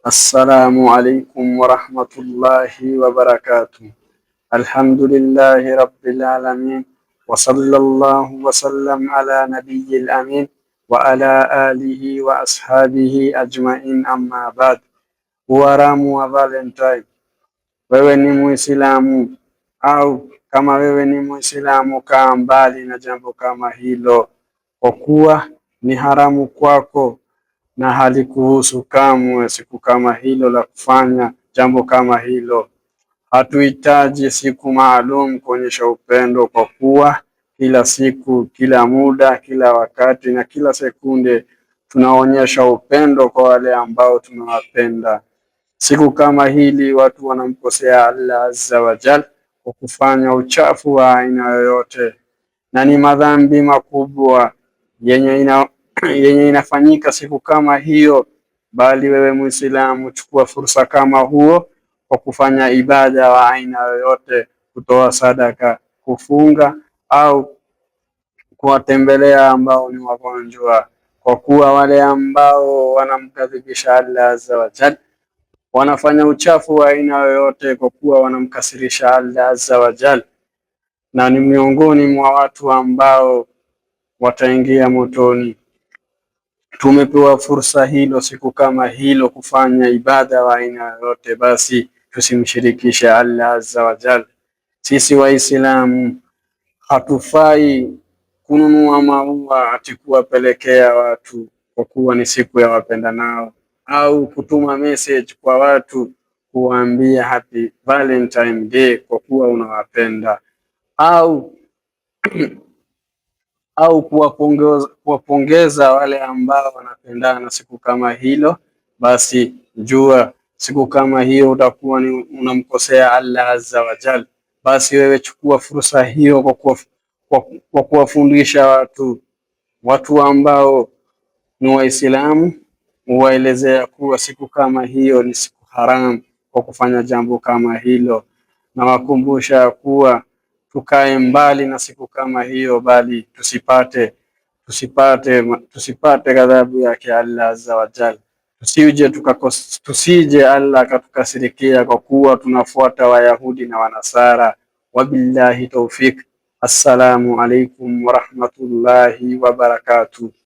Assalamu alaikum warahmatullahi wabarakatuh. Alhamdulillahi rabbil alamin wa sallallahu wa sallam ala nabiyyil amin wa ala alihi wa ashabihi ajma'in, amma ba'd. Uwaramu wa Valentine, wewe ni Muislamu au kama wewe ni Muislamu, kaa mbali na jambo kama hilo, kwa kuwa ni haramu kwako na halikuhusu kamwe siku kama hilo la kufanya jambo kama hilo. Hatuhitaji siku maalum kuonyesha upendo, kwa kuwa kila siku, kila muda, kila wakati na kila sekunde tunaonyesha upendo kwa wale ambao tunawapenda. Siku kama hili watu wanamkosea Allah azza wa jal kwa kufanya uchafu wa aina yoyote, na ni madhambi makubwa yenye inafanyika siku kama hiyo. Bali wewe Muislamu, chukua fursa kama huo kwa kufanya ibada wa aina yoyote, kutoa sadaka, kufunga au kuwatembelea ambao ni wagonjwa, kwa kuwa wale ambao wanamkadhibisha Allah azza wa jal wanafanya uchafu wa aina yoyote, kwa kuwa wanamkasirisha Allah azza wa jal, na ni miongoni mwa watu ambao wataingia motoni. Tumepewa fursa hilo siku kama hilo kufanya ibada wa aina yoyote, basi tusimshirikishe Allah azza wa jal. Sisi Waislamu hatufai kununua maua ati kuwapelekea watu kwa kuwa ni siku ya wapendanao, au kutuma message kwa watu kuwaambia happy Valentine Day kwa kuwa unawapenda, au kuwapongeza wale ambao wanapendana siku kama hilo. Basi jua siku kama hiyo utakuwa ni unamkosea Allah azza wa jal. Basi wewe chukua fursa hiyo kwa kuwafundisha watu ambao ni Waislamu, uwaelezea kuwa siku kama hiyo ni siku haramu kwa kufanya jambo kama hilo, na wakumbusha kuwa tukae mbali na siku kama hiyo, bali tusipate ghadhabu yake Allah azza wa jalla. Tusije Allah akatukasirikia kwa kuwa tunafuata Wayahudi na Wanasara. Wabillahi tawfik. Assalamu alaikum warahmatullahi wabarakatuh.